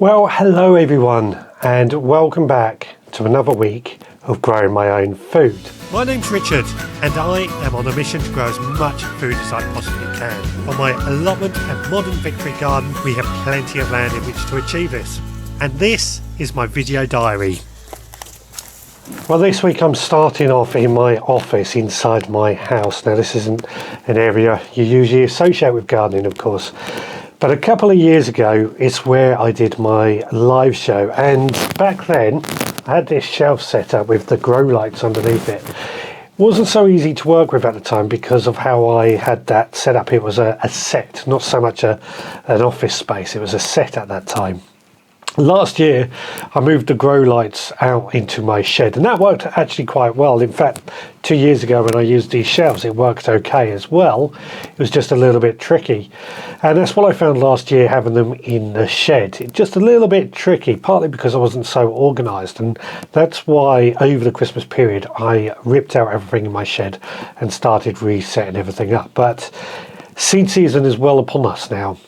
Well, hello everyone, and welcome back to another week of growing my own food. My name's Richard, and I am on a mission to grow as much food as I possibly can. On my allotment and modern victory garden, we have plenty of land in which to achieve this. And this is my video diary. Well, this week I'm starting off in my office inside my house. Now, this isn't an area you usually associate with gardening, of course. But a couple of years ago, it's where I did my live show. And back then, I had this shelf set up with the grow lights underneath it. It wasn't so easy to work with at the time because of how I had that set up. It was a set, not so much an office space. It was a set at that time. Last year, I moved the grow lights out into my shed, and that worked actually quite well. In fact, 2 years ago when I used these shelves, it worked okay as well. It was just a little bit tricky. And that's what I found last year, having them in the shed. It's just a little bit tricky, partly because I wasn't so organised. And that's why over the Christmas period, I ripped out everything in my shed and started resetting everything up. But seed season is well upon us now.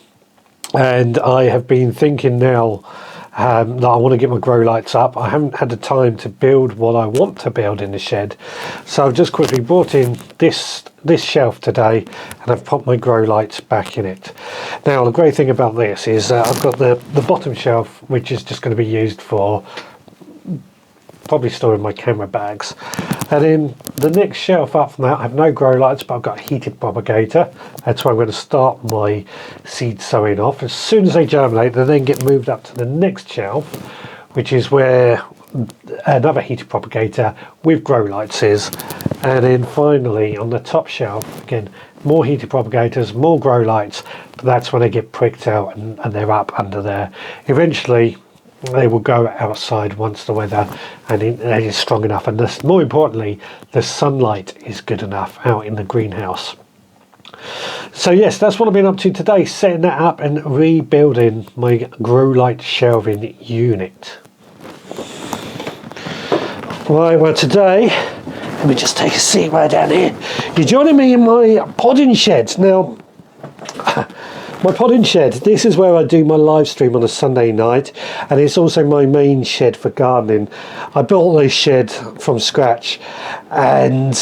And I have been thinking now that I want to get my grow lights up. I haven't had the time to build what I want to build in the shed, so I've just quickly brought in this shelf today, and I've popped my grow lights back in it. Now, the great thing about this is I've got the bottom shelf, which is just going to be used for probably storing my camera bags, and then the next shelf up from that, I have no grow lights, but I've got a heated propagator. That's where I'm going to start my seed sowing off. As soon as they germinate, they then get moved up to the next shelf, which is where another heated propagator with grow lights is. And then finally on the top shelf, again, more heated propagators, more grow lights, but that's when they get pricked out and they're up under there. Eventually they will go outside once the weather and it is strong enough, and more importantly, the sunlight is good enough out in the greenhouse. So yes, that's what I've been up to today, setting that up and rebuilding my grow light shelving unit. Right, well today, let me just take a seat right down here. You're joining me in my podding shed. Now, my podding shed, this is where I do my live stream on a Sunday night, and it's also my main shed for gardening. I built this shed from scratch, and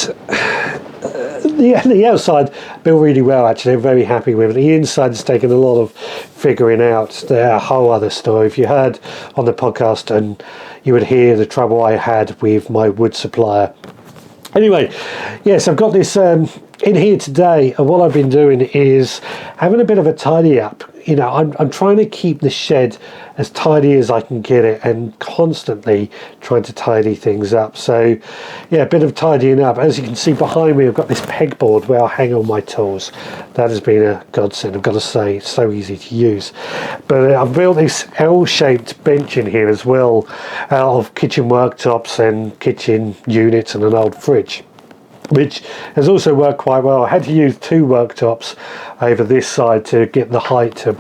the outside built really well actually. I'm very happy with it. The inside has taken a lot of figuring out. They're a whole other story. If you heard on the podcast, and you would hear the trouble I had with my wood supplier. Anyway, yes, I've got this in here today, and what I've been doing is having a bit of a tidy up. You know, I'm trying to keep the shed as tidy as I can get it, and constantly trying to tidy things up. So yeah, a bit of tidying up. As you can see behind me, I've got this pegboard where I hang all my tools. That has been a godsend, I've got to say. It's so easy to use. But I've built this L-shaped bench in here as well, out of kitchen worktops and kitchen units and an old fridge, which has also worked quite well. I had to use two worktops over this side to get the height to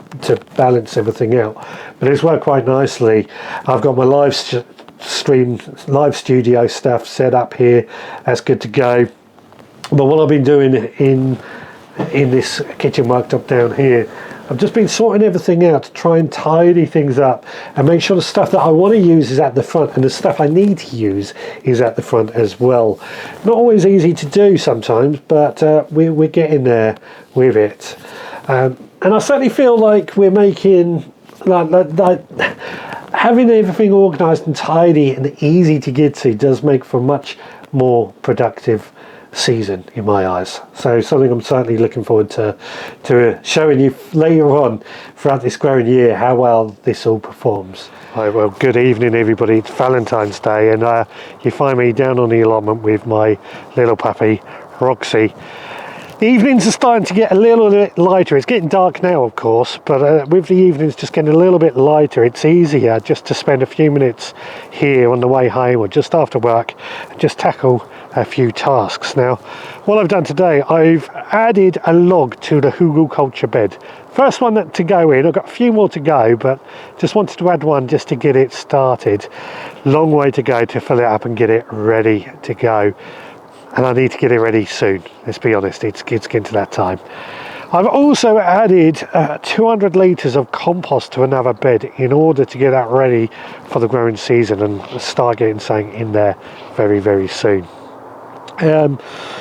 balance everything out, but it's worked quite nicely. I've got my live studio stuff set up here. That's good to go. But what I've been doing in this kitchen worktop down here, I've just been sorting everything out to try and tidy things up and make sure the stuff that I want to use is at the front and the stuff I need to use is at the front as well. Not always easy to do sometimes, but we're getting there with it. And I certainly feel like we're making, like having everything organised and tidy and easy to get to does make for a much more productive season in my eyes. So something I'm certainly looking forward to showing you later on throughout this growing year how well this all performs. Right, well, good evening everybody. It's Valentine's Day, and you find me down on the allotment with my little puppy Roxy. The evenings are starting to get a little bit lighter. It's getting dark now, of course, but with the evenings just getting a little bit lighter, it's easier just to spend a few minutes here on the way home or just after work and just tackle a few tasks. Now, what I've done today, I've added a log to the hugelkultur bed. First one to go in. I've got a few more to go, but just wanted to add one just to get it started. Long way to go to fill it up and get it ready to go. And I need to get it ready soon. Let's be honest, it's getting to that time. I've also added 200 litres of compost to another bed in order to get that ready for the growing season and start getting something in there very, very soon.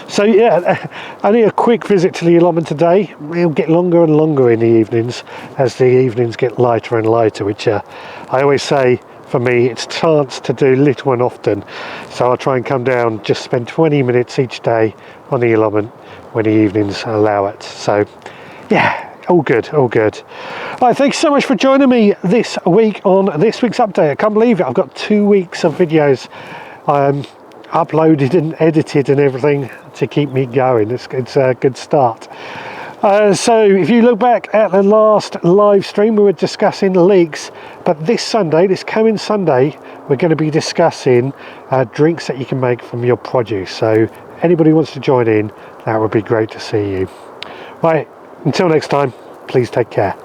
So yeah, only a quick visit to the allotment today. It'll get longer and longer in the evenings as the evenings get lighter and lighter, which I always say, for me, it's a chance to do little and often. So I'll try and come down, just spend 20 minutes each day on the allotment when the evenings allow it. So yeah, all good, all good. All right, thanks so much for joining me this week on this week's update. I can't believe it, I've got 2 weeks of videos uploaded and edited and everything to keep me going. It's a good start. So if you look back at the last live stream, we were discussing leeks, but this coming Sunday, we're going to be discussing drinks that you can make from your produce. So anybody who wants to join in, that would be great to see you. Right, until next time, please take care.